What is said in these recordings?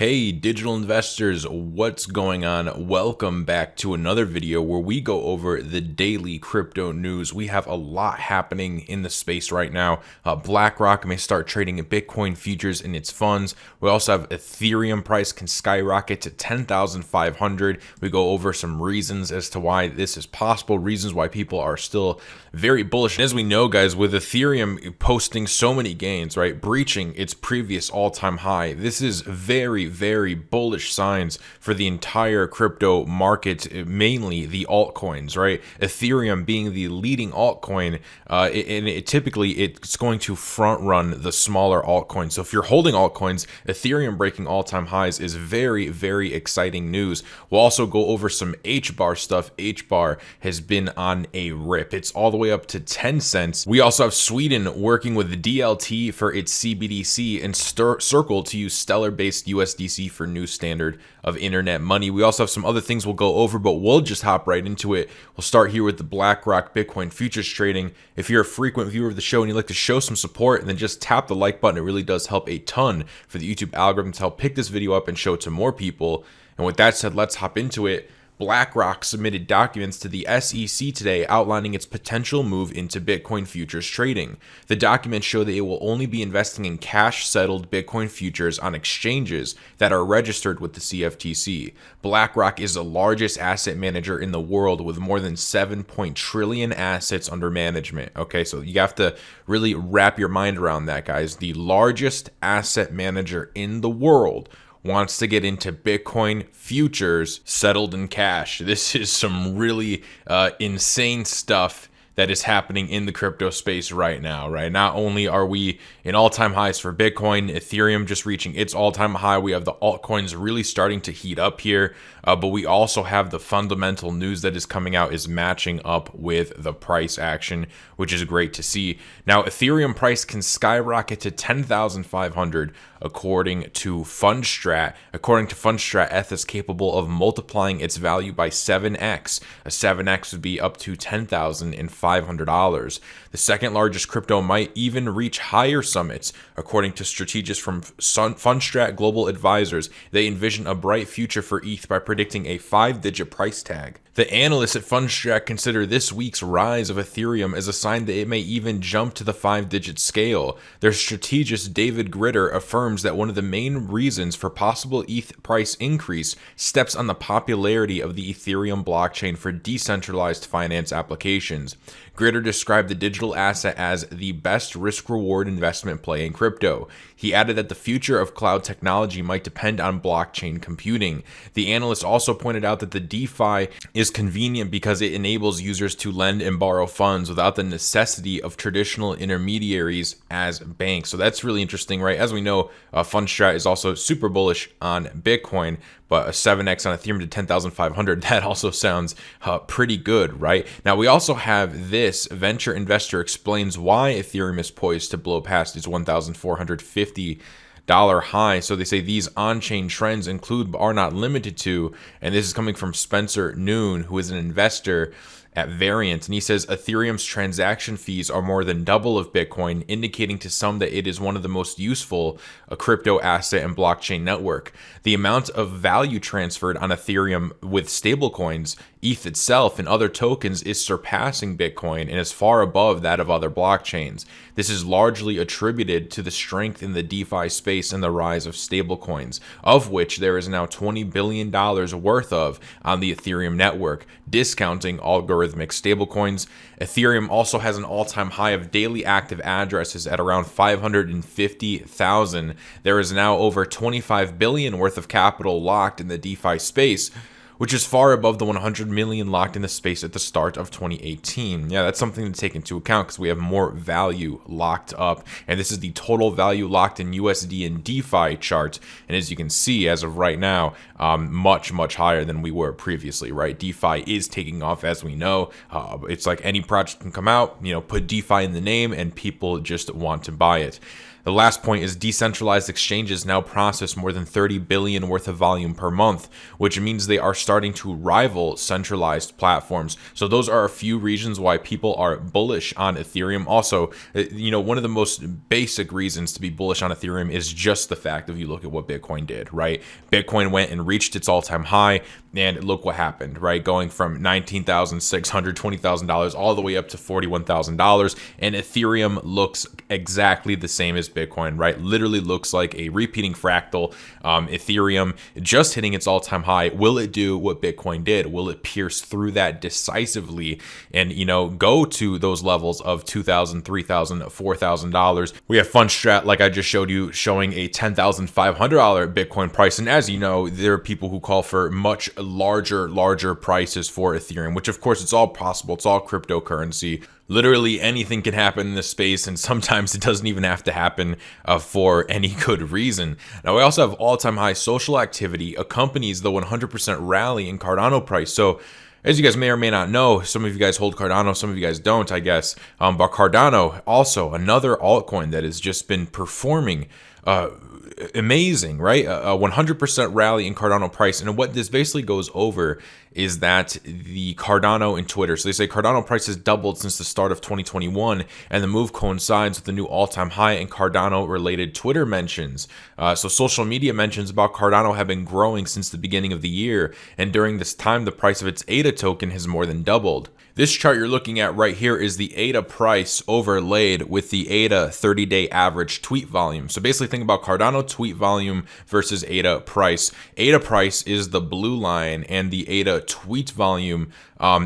Hey digital investors, what's going on? Welcome back to another video where we go over the daily crypto news. We have a lot happening in the space right now. BlackRock may start trading Bitcoin futures in its funds. We also have Ethereum price can skyrocket to 10,500. We go over some reasons as to why this is possible, reasons why people are still very bullish. As we know, guys, with Ethereum posting so many gains, right, breaching its previous all-time high, this is very bullish signs for the entire crypto market, mainly the altcoins, right? Ethereum being the leading altcoin, and typically it's going to front run the smaller altcoins. So if you're holding altcoins, Ethereum breaking all-time highs is very exciting news. We'll also go over some HBAR stuff. HBAR has been on a rip. It's all the way up to 10 cents. We also have Sweden working with the DLT for its CBDC and Circle to use Stellar-based USDC for new standard of internet money. We also have some other things we'll go over, but we'll just hop right into it. We'll start here with the BlackRock Bitcoin futures trading. If you're a frequent viewer of the show and you'd like to show some support, then just tap the like button. It really does help a ton for the YouTube algorithm to help pick this video up and show it to more people. And with that said, let's hop into it. BlackRock submitted documents to the SEC today outlining its potential move into Bitcoin futures trading. The documents show that it will only be investing in cash-settled Bitcoin futures on exchanges that are registered with the CFTC. BlackRock is the largest asset manager in the world with more than 7 trillion assets under management. Okay, so you have to really wrap your mind around that, guys. The largest asset manager in the world wants to get into Bitcoin futures settled in cash. This is some really insane stuff that is happening in the crypto space right now, right? Not only are we in all-time highs for Bitcoin, Ethereum just reaching its all-time high. We have the altcoins really starting to heat up here, but we also have the fundamental news that is coming out is matching up with the price action, which is great to see. Now, Ethereum price can skyrocket to 10,500 according to Fundstrat. According to Fundstrat, ETH is capable of multiplying its value by 7x. A 7x would be up to $10,500. The second largest crypto might even reach higher summits. According to strategists from Fundstrat Global Advisors, they envision a bright future for ETH by predicting a 5-digit price tag. The analysts at Fundstrat consider this week's rise of Ethereum as a sign that it may even jump to the 5-digit scale. Their strategist David Gritter affirms that one of the main reasons for possible ETH price increase steps on the popularity of the Ethereum blockchain for decentralized finance applications. Gritter described the digital asset as the best risk-reward investment play in crypto. He added that the future of cloud technology might depend on blockchain computing. The analyst also pointed out that the DeFi is convenient because it enables users to lend and borrow funds without the necessity of traditional intermediaries as banks. So that's really interesting, right? As we know, Fundstrat is also super bullish on Bitcoin, but a 7x on Ethereum to 10,500, that also sounds pretty good, right? Now, we also have this venture investor explains why Ethereum is poised to blow past its $1,450 high. So they say these on-chain trends include but are not limited to, and this is coming from Spencer Noon, who is an investor at Variant, and he says Ethereum's transaction fees are more than double of Bitcoin, indicating to some that it is one of the most useful crypto asset and blockchain network. The amount of value transferred on Ethereum with stablecoins, ETH itself, and other tokens is surpassing Bitcoin and is far above that of other blockchains. This is largely attributed to the strength in the DeFi space and the rise of stablecoins, of which there is now $20 billion worth of on the Ethereum network, discounting algorithmic stablecoins. Ethereum also has an all-time high of daily active addresses at around 550,000. There is now over 25 billion worth of capital locked in the DeFi space, which is far above the 100 million locked in the space at the start of 2018. Yeah, that's something to take into account because we have more value locked up. And this is the total value locked in USD and DeFi chart. And as you can see, as of right now, much higher than we were previously, right? DeFi is taking off, as we know. It's like any project can come out, put DeFi in the name and people just want to buy it. The last point is decentralized exchanges now process more than 30 billion worth of volume per month, which means they are starting to rival centralized platforms. So those are a few reasons why people are bullish on Ethereum. Also, one of the most basic reasons to be bullish on Ethereum is just the fact if you look at what Bitcoin did, right? Bitcoin went and reached its all-time high, and look what happened, right? Going from $19,600, $20,000 all the way up to $41,000, and Ethereum looks exactly the same as Bitcoin, right? Literally looks like a repeating fractal. Ethereum just hitting its all-time high. Will it do what Bitcoin did? Will it pierce through that decisively and, go to those levels of $2,000, $3,000, $4,000? We have Fundstrat, like I just showed you, showing a $10,500 Bitcoin price. And as you know, there are people who call for much larger prices for Ethereum, which of course it's all possible. It's all cryptocurrency. Literally anything can happen in this space, and sometimes it doesn't even have to happen for any good reason. Now, we also have all-time high social activity accompanies the 100% rally in Cardano price. So, as you guys may or may not know, some of you guys hold Cardano, some of you guys don't, I guess. But Cardano, also another altcoin that has just been performing amazing, right? A 100% rally in Cardano price. And what this basically goes over is that the Cardano in Twitter, so they say Cardano price has doubled since the start of 2021, and the move coincides with the new all-time high in Cardano related Twitter mentions. So social media mentions about Cardano have been growing since the beginning of the year, and during this time the price of its ADA token has more than doubled. This chart you're looking at right here is the ADA price overlaid with the ADA 30-day average tweet volume. So basically think about Cardano tweet volume versus ADA price. ADA price is the blue line, and the ADA tweet volume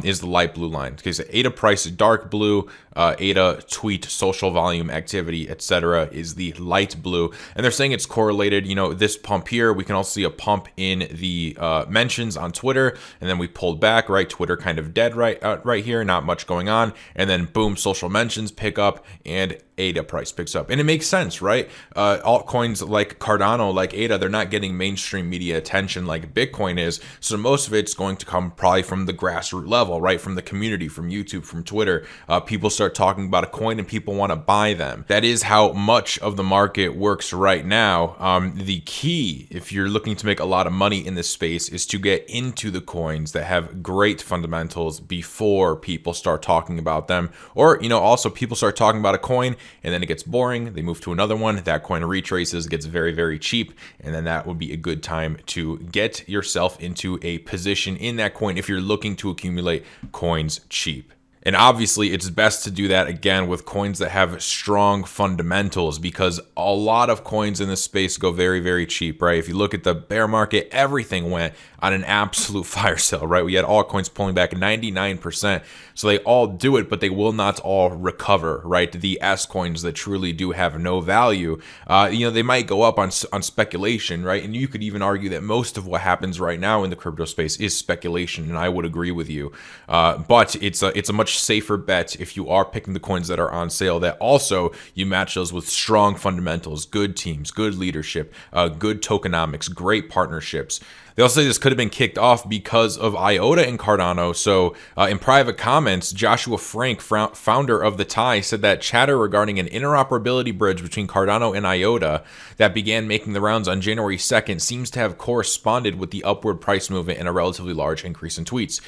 is the light blue line. Okay, so ADA price is dark blue, ADA tweet social volume activity, etc. is the light blue. And they're saying it's correlated. This pump here, we can also see a pump in the mentions on Twitter, and then we pulled back, right? Twitter kind of dead right here, not much going on. And then boom, social mentions pick up and ADA price picks up. And it makes sense, right? Altcoins like Cardano, like ADA, they're not getting mainstream media attention like Bitcoin is. So most of it's going to come probably from the grassroots level, right? From the community, from YouTube, from Twitter. People start talking about a coin and people want to buy them. That is how much of the market works right now. The key, if you're looking to make a lot of money in this space, is to get into the coins that have great fundamentals before people start talking about them. Or, also people start talking about a coin and then it gets boring. They move to another one. That coin retraces, gets very, very cheap. And then that would be a good time to get yourself into a position in that coin if you're looking to accumulate coins cheap. And obviously, it's best to do that, again, with coins that have strong fundamentals, because a lot of coins in this space go very, very cheap, right? If you look at the bear market, everything went on an absolute fire sale, right? We had altcoins pulling back 99%. So they all do it, but they will not all recover, right? The S coins that truly do have no value, they might go up on speculation, right? And you could even argue that most of what happens right now in the crypto space is speculation, and I would agree with you. But it's a much safer bet if you are picking the coins that are on sale, that also you match those with strong fundamentals, good teams, good leadership, good tokenomics, great partnerships. They also say this could have been kicked off because of IOTA and Cardano. So in private comments, Joshua Frank, founder of the TIE, said that chatter regarding an interoperability bridge between Cardano and IOTA that began making the rounds on January 2nd seems to have corresponded with the upward price movement and a relatively large increase in tweets.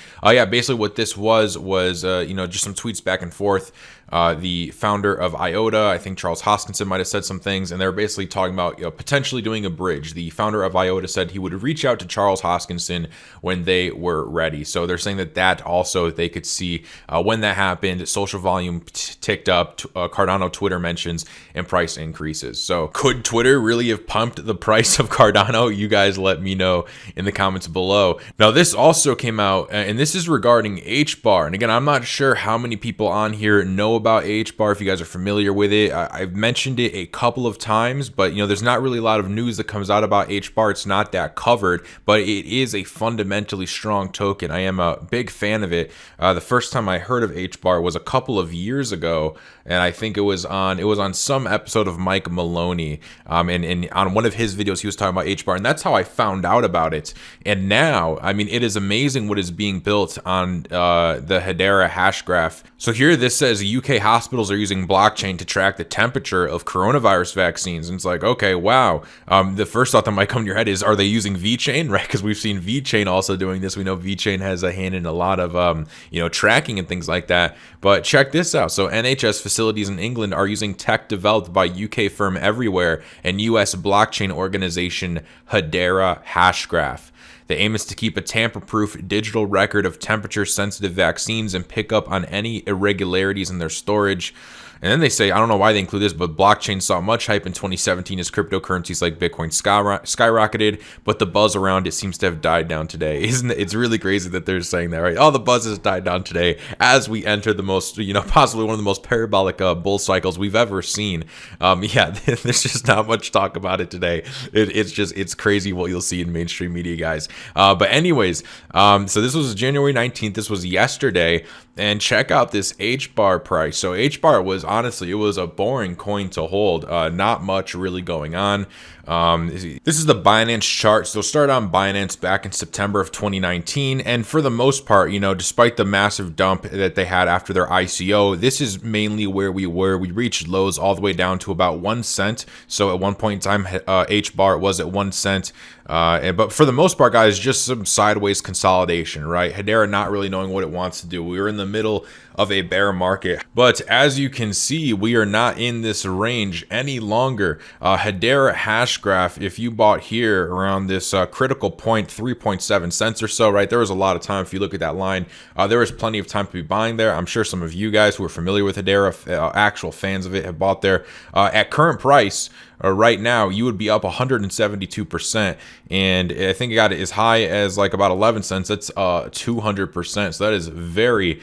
Basically what this was just some tweets back and forth. The founder of IOTA, I think Charles Hoskinson might have said some things, and they're basically talking about potentially doing a bridge. The founder of IOTA said he would reach out to Charles Hoskinson when they were ready. So they're saying that also they could see when that happened, social volume ticked up, Cardano Twitter mentions, and price increases. So could Twitter really have pumped the price of Cardano? You guys let me know in the comments below. Now this also came out, and this is regarding HBAR. And again, I'm not sure how many people on here know about HBAR, if you guys are familiar with it. I've mentioned it a couple of times, but there's not really a lot of news that comes out about HBAR. It's not that covered, but it is a fundamentally strong token. I am a big fan of it. The first time I heard of HBAR was a couple of years ago, and I think it was on some episode of Mike Maloney, and on one of his videos he was talking about HBAR, and that's how I found out about it. And now, it is amazing what is being built on the Hedera hash graph. So here this says UK hospitals are using blockchain to track the temperature of coronavirus vaccines. And it's like, okay, wow. The first thought that might come to your head is, are they using VeChain, right? Because we've seen VeChain also doing this. We know VeChain has a hand in a lot of, tracking and things like that. But check this out. So NHS facilities in England are using tech developed by UK firm Everywhere and US blockchain organization Hedera Hashgraph. The aim is to keep a tamper-proof digital record of temperature-sensitive vaccines and pick up on any irregularities in their storage. And then they say, I don't know why they include this, but blockchain saw much hype in 2017 as cryptocurrencies like Bitcoin skyrocketed, but the buzz around it seems to have died down today. Isn't it? It's really crazy that they're saying that, right? All the buzz has died down today as we enter the most, possibly one of the most parabolic bull cycles we've ever seen. There's just not much talk about it today. It's crazy what you'll see in mainstream media, guys. But anyways, so this was January 19th. This was yesterday. And check out this HBAR price. So HBAR was, honestly, it was a boring coin to hold. Not much really going on. This is the Binance chart. So start on Binance back in September of 2019. And for the most part, despite the massive dump that they had after their ICO, this is mainly where we were. We reached lows all the way down to about 1 cent. So at one point in time, HBAR was at 1 cent. But for the most part, guys, just some sideways consolidation, right? Hedera not really knowing what it wants to do. We were in the middle of a bear market, but as you can see, we are not in this range any longer. Hedera hash graph, if you bought here around this critical point, 3.7 cents or so, right? There was a lot of time. If you look at that line, there was plenty of time to be buying there. I'm sure some of you guys who are familiar with Hedera, actual fans of it, have bought there. At current price, right now, you would be up 172%, and I think it got as high as like about 11 cents. That's 200%. So that is very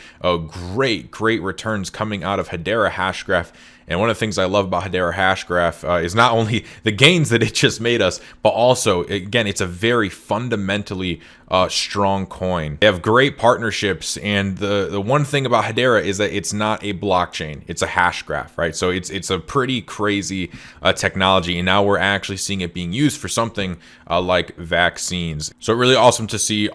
great returns coming out of Hedera Hashgraph. And one of the things I love about Hedera Hashgraph is not only the gains that it just made us, but also, again, it's a very fundamentally strong coin. They have great partnerships, and the one thing about Hedera is that it's not a blockchain, it's a hash graph, right? So it's a pretty crazy technology, and now we're actually seeing it being used for something like vaccines. So really awesome to see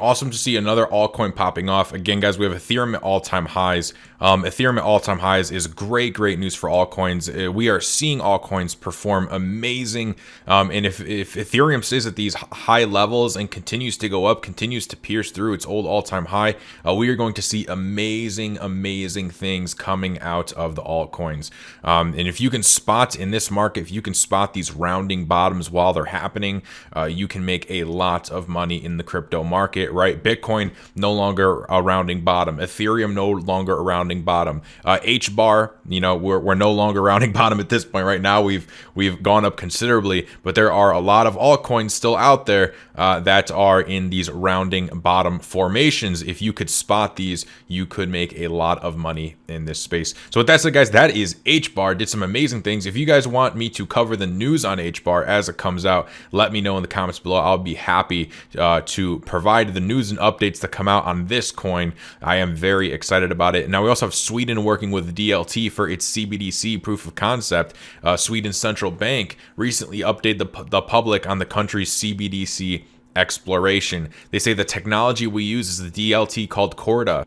another altcoin popping off. Again, guys, we have Ethereum at all-time highs. Ethereum at all-time highs is great news for altcoins. We are seeing altcoins perform amazing, and if Ethereum stays at these high levels and continues to go up, continues to pierce through its old all-time high, we are going to see amazing things coming out of the altcoins. And if you can spot in this market, if you can spot these rounding bottoms while they're happening, you can make a lot of money in the crypto market, right? Bitcoin no longer a rounding bottom, Ethereum no longer a rounding bottom, HBAR, we're no longer rounding bottom at this point. Right now we've gone up considerably, but there are a lot of altcoins still out there that are in these rounding bottom formations. If you could spot these, you could make a lot of money in this space. So with that said, guys, that is HBAR. Did some amazing things. If you guys want me to cover the news on HBAR as it comes out, let me know in the comments below. I'll be happy to provide the news and updates that come out on this coin. I am very excited about it. Now we also have Sweden working with DLT for its CBDC proof of concept. Sweden's central bank recently updated the public on the country's CBDC exploration. They say the technology we use is the DLT called Corda.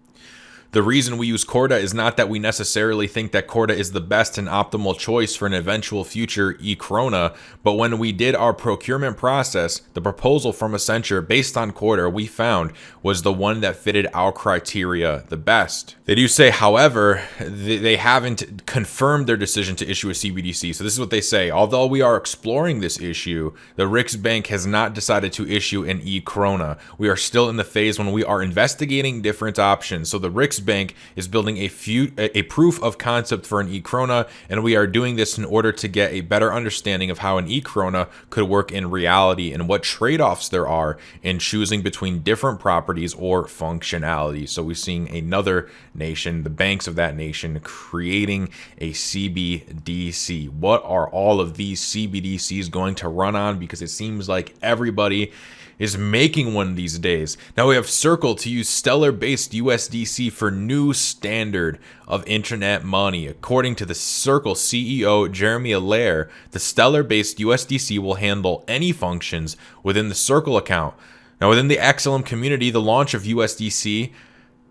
The reason we use Corda is not that we necessarily think that Corda is the best and optimal choice for an eventual future e-krona, but when we did our procurement process, the proposal from Accenture based on Corda we found was the one that fitted our criteria the best. They do say, however, they haven't confirmed their decision to issue a CBDC. So this is what they say. Although we are exploring this issue, the Riksbank has not decided to issue an e-krona. We are still in the phase when we are investigating different options. So the Riksbank is building a proof of concept for an e-krona, and we are doing this in order to get a better understanding of how an e-krona could work in reality and what trade-offs there are in choosing between different properties or functionality. So we're seeing another nation, the banks of that nation, creating a CBDC. What are all of these CBDCs going to run on? Because it seems like everybody is making one these days. Now we have Circle to use Stellar-based USDC for new standard of internet money. According to the Circle CEO Jeremy Allaire, the Stellar-based USDC will handle any functions within the Circle account. Now within the XLM community, the launch of USDC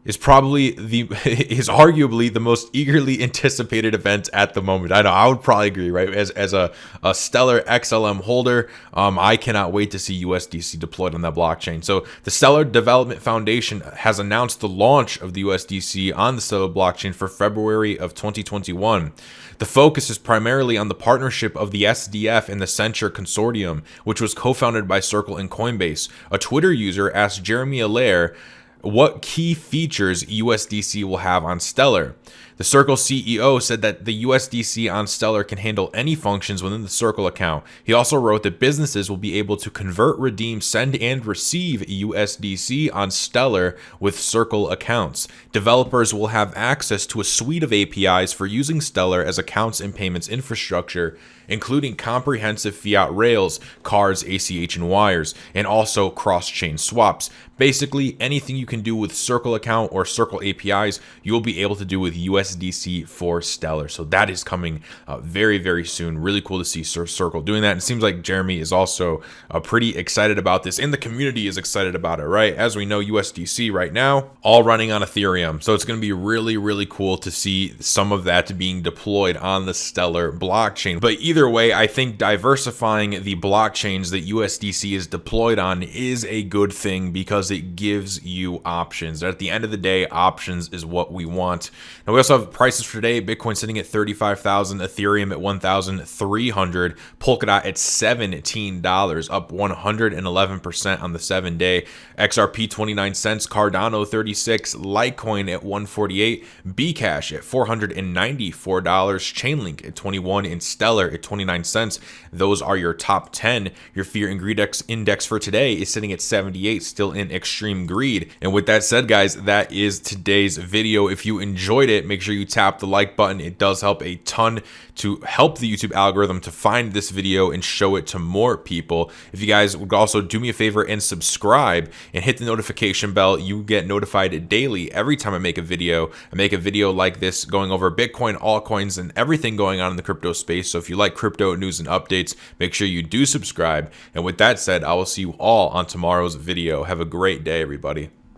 is probably is arguably the most eagerly anticipated event at the moment. I know I would probably agree, right? As a Stellar XLM holder, I cannot wait to see USDC deployed on that blockchain. So the Stellar Development Foundation has announced the launch of the USDC on the Stellar blockchain for February of 2021. The focus is primarily on the partnership of the SDF and the Censure Consortium, which was co-founded by Circle and Coinbase. A Twitter user asked Jeremy Allaire what key features USDC will have on Stellar. The Circle CEO said that the USDC on Stellar can handle any functions within the Circle account. He also wrote that businesses will be able to convert, redeem, send, and receive USDC on Stellar with Circle accounts. Developers will have access to a suite of APIs for using Stellar as accounts and payments infrastructure, including comprehensive fiat rails, cards, ACH, and wires, and also cross-chain swaps. Basically, anything you can do with Circle account or Circle APIs, you'll be able to do with USDC for Stellar. So that is coming very, very soon. Really cool to see Circle doing that. And it seems like Jeremy is also pretty excited about this, and the community is excited about it, right? As we know, USDC right now, all running on Ethereum. So it's going to be really, really cool to see some of that being deployed on the Stellar blockchain. But either way, I think diversifying the blockchains that USDC is deployed on is a good thing because it gives you options. At the end of the day, options is what we want. Now we also have prices for today. Bitcoin sitting at 35,000, Ethereum at 1,300, Polkadot at $17, up 111% on the 7-day. XRP 29 cents, Cardano 36, Litecoin at 148, Bcash at $494, Chainlink at 21, and Stellar at 29 cents. Those are your top 10. Your fear and greed index for today is sitting at 78, still in extreme greed. And with that said, guys, that is today's video. If you enjoyed it, make sure you tap the like button. It does help a ton to help the YouTube algorithm to find this video and show it to more people. If you guys would also do me a favor and subscribe and hit the notification bell, you get notified daily every time I make a video. I make a video like this going over Bitcoin, altcoins, and everything going on in the crypto space. So if you like crypto news and updates, make sure you do subscribe. And with that said, I will see you all on tomorrow's video. Have a great day, everybody.